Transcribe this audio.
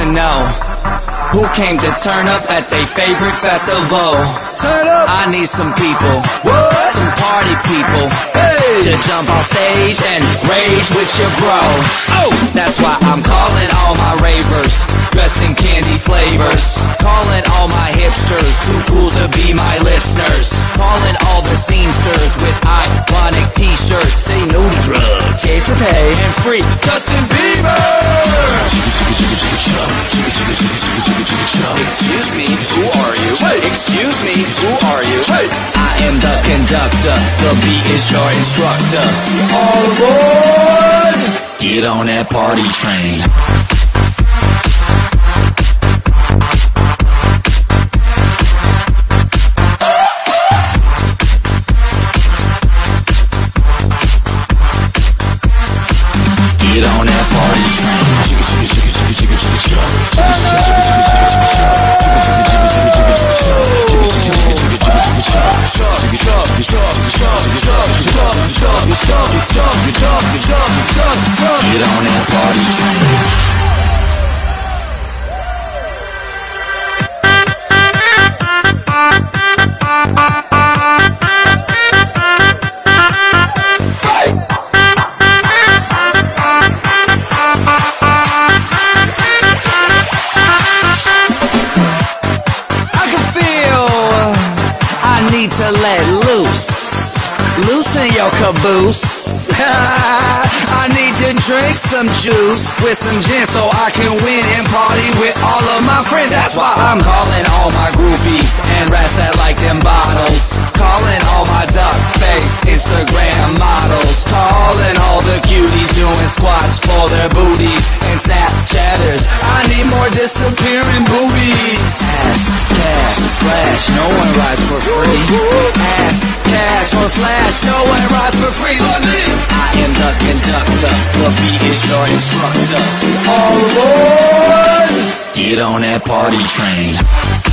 to know who came to turn up at their favorite festival. Turn up. I need some people, some party people, to jump on stage and rage with your bro. Oh, that's why I'm calling all my ravers, dressed in candy flavors. Calling all my hipsters, too cool to be my listeners. Calling all the seamsters with ironic t-shirts. Say no to drugs, pay for pay, and free Justin Bieber. Excuse me, who are you? Excuse me, who are you? I am the conductor, the beat is your instructor. All aboard! Get on that party train. Get on that party train. Get on that party train. To let loose, loosen your caboose. I need to drink some juice with some gin so I can win and party with all of my friends. That's why I'm calling all my groupies and rats that like them bottles. Calling all my duck-faced Instagram models. Calling all the cuties doing squats for their booties and Snapchatters. I need more disappearing boobies. Ass, cash, flash, no one rides for free. Ass, cash, or flash, no one rides for free. Look me, I am the conductor, the beat is your instructor. All aboard! Get on that party train.